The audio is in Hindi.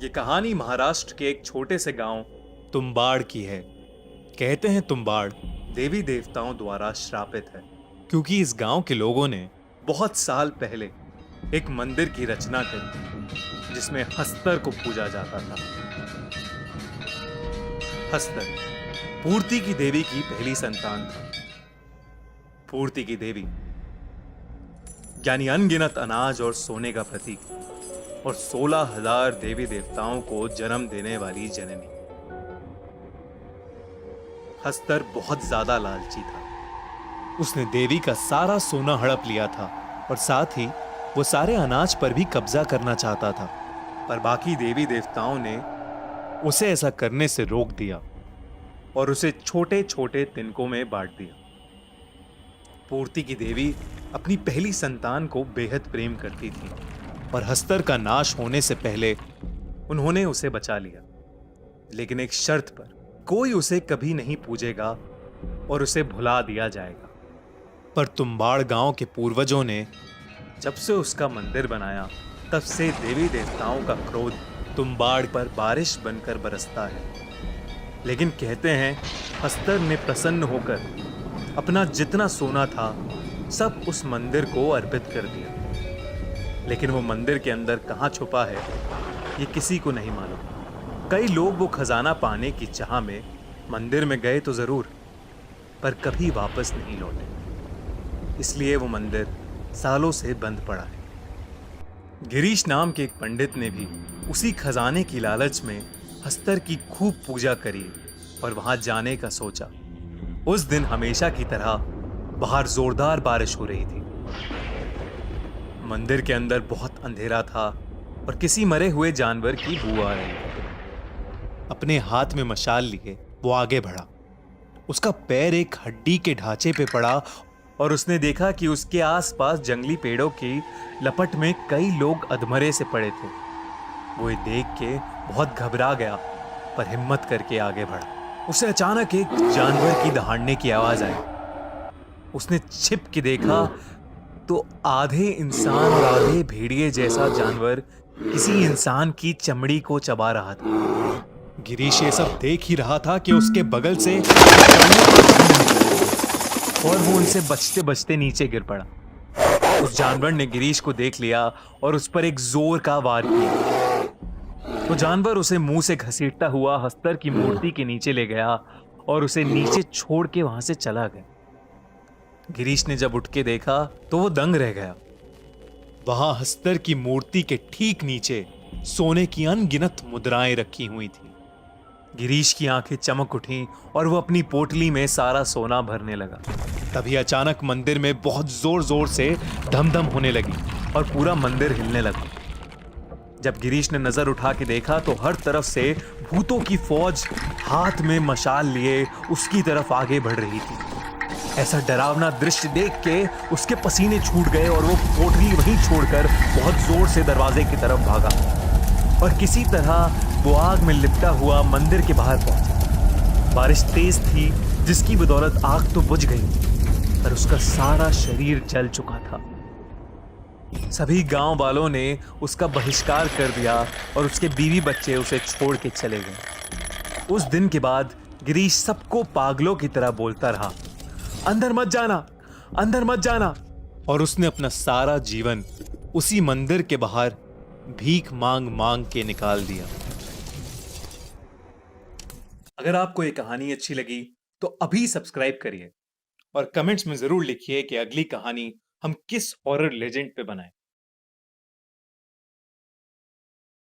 ये कहानी महाराष्ट्र के एक छोटे से गांव तुम्बाड़ की है। कहते हैं तुम्बाड़ देवी देवताओं द्वारा श्रापित है, क्योंकि इस गांव के लोगों ने बहुत साल पहले एक मंदिर की रचना करी जिसमें हस्तर को पूजा जाता था। हस्तर पूर्ति की देवी की पहली संतान था। पूर्ति की देवी यानी अनगिनत अनाज और सोने का प्रतीक और 16,000 देवी देवताओं को जन्म देने वाली जननी। हस्तर बहुत ज्यादा लालची था। उसने देवी का सारा सोना हड़प लिया था और साथ ही वो सारे अनाज पर भी कब्जा करना चाहता था, पर बाकी देवी देवताओं ने उसे ऐसा करने से रोक दिया और उसे छोटे छोटे तिनकों में बांट दिया। पूर्ति की देवी अपनी पहली संतान को बेहद प्रेम करती थी और हस्तर का नाश होने से पहले उन्होंने उसे बचा लिया, लेकिन एक शर्त पर, कोई उसे कभी नहीं पूजेगा और उसे भुला दिया जाएगा। पर तुम्बाड़ गांव के पूर्वजों ने जब से उसका मंदिर बनाया, तब से देवी देवताओं का क्रोध तुम्बाड़ पर बारिश बनकर बरसता है। लेकिन कहते हैं हस्तर ने प्रसन्न होकर अपना जितना सोना था सब उस मंदिर को अर्पित कर दिया। लेकिन वो मंदिर के अंदर कहां छुपा है ये किसी को नहीं मालूम। कई लोग वो खजाना पाने की चाह में मंदिर में गए तो जरूर, पर कभी वापस नहीं लौटे। इसलिए वो मंदिर सालों से बंद पड़ा है। गिरीश नाम के एक पंडित ने भी उसी खजाने की लालच में हस्तर की खूब पूजा करी और वहां जाने का सोचा। उस दिन हमेशा की तरह बाहर जोरदार बारिश हो रही थी। मंदिर के अंदर बहुत अंधेरा था और किसी मरे हुए जानवर की बू आ रही थी। अपने हाथ में मशाल लिए वो आगे बढ़ा। उसका पैर एक हड्डी के ढांचे पे पड़ा और उसने देखा कि उसके आसपास जंगली पेड़ों की लपट में कई लोग अधमरे से पड़े थे। वो ये देख के बहुत घबरा गया, पर हिम्मत करके आगे बढ़ा। उसे अचानक एक जानवर की दहाड़ने की आवाज आई। उसने छिप के देखा तो आधे इंसान और आधे भेड़िए जैसा जानवर किसी इंसान की चमड़ी को चबा रहा था। गिरीश ये सब देख ही रहा था कि उसके बगल से और वो उनसे बचते बचते नीचे गिर पड़ा। उस जानवर ने गिरीश को देख लिया और उस पर एक जोर का वार किया। तो जानवर उसे मुंह से घसीटता हुआ हस्तर की मूर्ति के नीचे ले गया और उसे नीचे छोड़ के वहां से चला गया। गिरीश ने जब उठ के देखा तो वो दंग रह गया। वहां हस्तर की मूर्ति के ठीक नीचे सोने की अनगिनत मुद्राएं रखी हुई थी। गिरीश की आंखें चमक उठी और वो अपनी पोटली में सारा सोना भरने लगा। तभी अचानक मंदिर में बहुत जोर जोर से धम-धम होने लगी और पूरा मंदिर हिलने लगा। जब गिरीश ने नजर उठा के देखा तो हर तरफ से भूतों की फौज हाथ में मशाल लिए उसकी तरफ आगे बढ़ रही थी। ऐसा डरावना दृश्य देख के उसके पसीने छूट गए और वो पोटली वहीं छोड़कर बहुत जोर से दरवाजे की तरफ भागा और किसी तरह वो आग में लिपटा हुआ मंदिर के बाहर पहुंचा। बारिश तेज थी जिसकी बदौलत आग तो बुझ गई, पर उसका सारा शरीर जल चुका था। सभी गांव वालों ने उसका बहिष्कार कर दिया और उसके बीवी बच्चे उसे छोड़ के चले गए। उस दिन के बाद गिरीश सबको पागलों की तरह बोलता रहा, अंदर मत जाना, अंदर मत जाना। और उसने अपना सारा जीवन उसी मंदिर के बाहर भीख मांग मांग के निकाल दिया। अगर आपको ये कहानी अच्छी लगी तो अभी सब्सक्राइब करिए और कमेंट्स में जरूर लिखिए कि अगली कहानी हम किस हॉरर लेजेंड पे बनाएं।